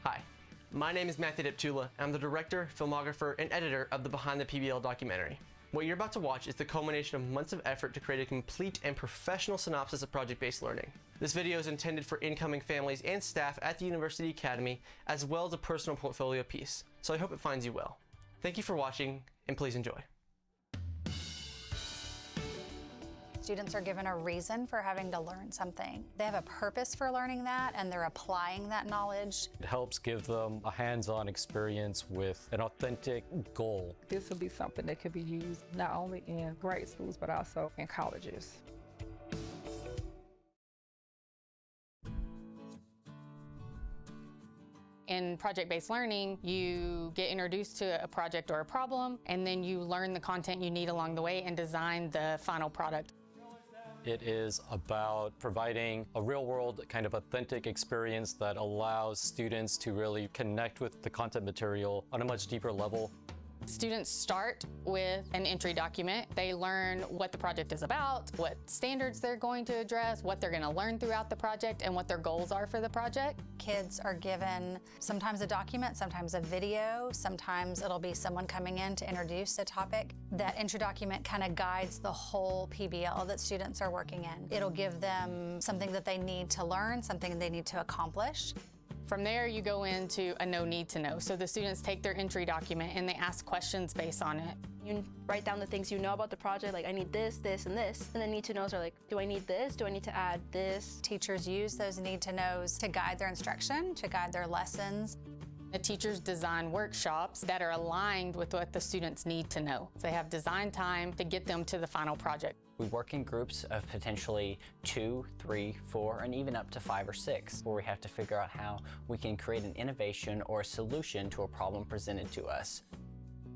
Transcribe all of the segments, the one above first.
Hi, my name is Matthew Deptula. I'm the director, filmographer, and editor of the Behind the PBL documentary. What you're about to watch is the culmination of months of effort to create a complete and professional synopsis of project-based learning. This video is intended for incoming families and staff at the University Academy, as well as a personal portfolio piece, so I hope it finds you well. Thank you for watching, and please enjoy. Students are given a reason for having to learn something. They have a purpose for learning that, and they're applying that knowledge. It helps give them a hands-on experience with an authentic goal. This will be something that could be used not only in grade schools, but also in colleges. In project-based learning, you get introduced to a project or a problem, and then you learn the content you need along the way and design the final product. It is about providing a real-world kind of authentic experience that allows students to really connect with the content material on a much deeper level. Students start with an entry document. They learn what the project is about, what standards they're going to address, what they're going to learn throughout the project, and what their goals are for the project. Kids are given sometimes a document, sometimes a video, sometimes it'll be someone coming in to introduce a topic. That entry document kind of guides the whole PBL that students are working in. It'll give them something that they need to learn, something they need to accomplish. From there, you go into a no need to know. So the students take their entry document and they ask questions based on it. You write down the things you know about the project, like I need this, this, and this. And then need to knows are like, do I need this? Do I need to add this? Teachers use those need to knows to guide their instruction, to guide their lessons. The teachers design workshops that are aligned with what the students need to know. They have design time to get them to the final project. We work in groups of potentially 2, 3, 4, and even up to 5 or 6, where we have to figure out how we can create an innovation or a solution to a problem presented to us.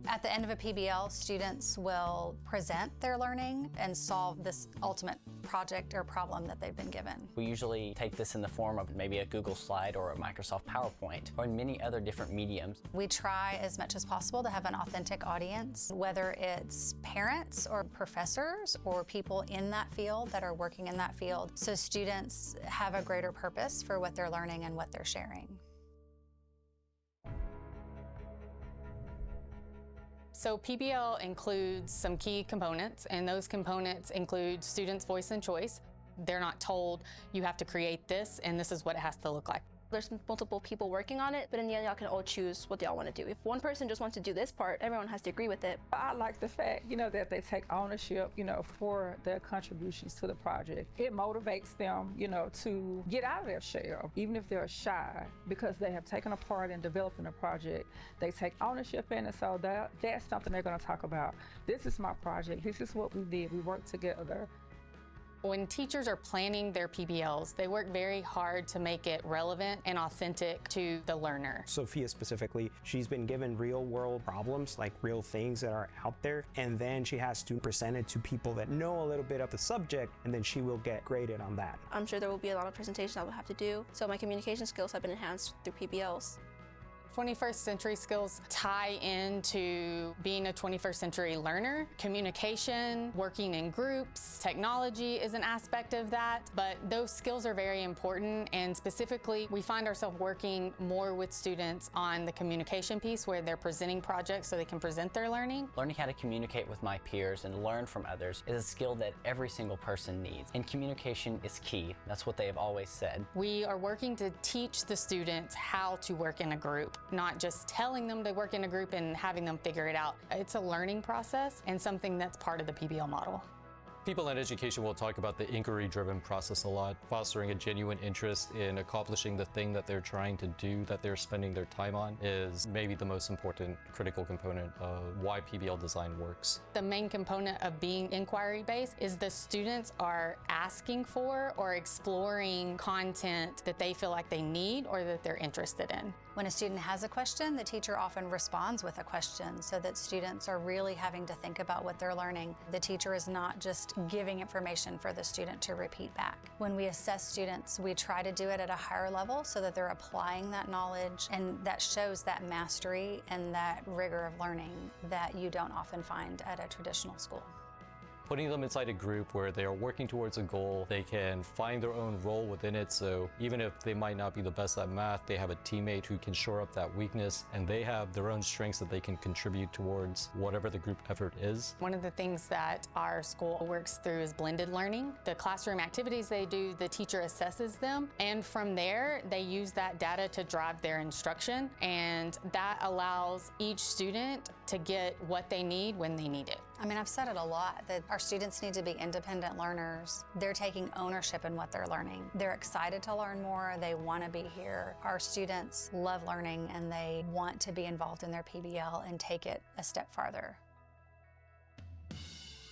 At the end of a PBL, students will present their learning and solve this ultimate project or problem that they've been given. We usually take this in the form of maybe a Google slide or a Microsoft PowerPoint, or in many other different mediums. We try as much as possible to have an authentic audience, whether it's parents or professors or people in that field that are working in that field, so students have a greater purpose for what they're learning and what they're sharing. So PBL includes some key components, and those components include students' voice and choice. They're not told you have to create this and this is what it has to look like. There's multiple people working on it, but in the end, y'all can all choose what y'all want to do. If one person just wants to do this part, everyone has to agree with it. I like the fact, that they take ownership, for their contributions to the project. It motivates them, to get out of their shell, even if they're shy, because they have taken a part in developing a project. They take ownership in it, so that's something they're going to talk about. This is my project. This is what we did. We worked together. When teachers are planning their PBLs, they work very hard to make it relevant and authentic to the learner. Sophia specifically, she's been given real world problems, like real things that are out there, and then she has to present it to people that know a little bit of the subject, and then she will get graded on that. I'm sure there will be a lot of presentations I will have to do, so my communication skills have been enhanced through PBLs. 21st century skills tie into being a 21st century learner. Communication, working in groups, technology is an aspect of that, but those skills are very important, and specifically we find ourselves working more with students on the communication piece where they're presenting projects so they can present their learning. Learning how to communicate with my peers and learn from others is a skill that every single person needs, and communication is key. That's what they have always said. We are working to teach the students how to work in a group, not just telling them to work in a group and having them figure it out. It's a learning process and something that's part of the PBL model. People in education will talk about the inquiry-driven process a lot, fostering a genuine interest in accomplishing the thing that they're trying to do, that they're spending their time on, is maybe the most important critical component of why PBL design works. The main component of being inquiry-based is the students are asking for or exploring content that they feel like they need or that they're interested in. When a student has a question, the teacher often responds with a question so that students are really having to think about what they're learning. The teacher is not just giving information for the student to repeat back. When we assess students, we try to do it at a higher level so that they're applying that knowledge, and that shows that mastery and that rigor of learning that you don't often find at a traditional school. putting them inside a group where they are working towards a goal, they can find their own role within it. So even if they might not be the best at math, they have a teammate who can shore up that weakness, and they have their own strengths that they can contribute towards whatever the group effort is. One of the things that our school works through is blended learning. The classroom activities they do, the teacher assesses them, and from there, they use that data to drive their instruction, and that allows each student to get what they need when they need it. I mean, I've said it a lot that our students need to be independent learners. They're taking ownership in what they're learning. They're excited to learn more. They want to be here. Our students love learning and they want to be involved in their PBL and take it a step farther.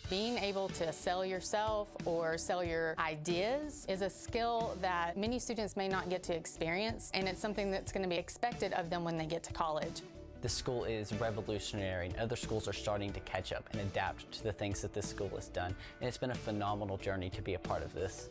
Being able to sell yourself or sell your ideas is a skill that many students may not get to experience, and it's something that's going to be expected of them when they get to college. This school is revolutionary, and other schools are starting to catch up and adapt to the things that this school has done, and it's been a phenomenal journey to be a part of this.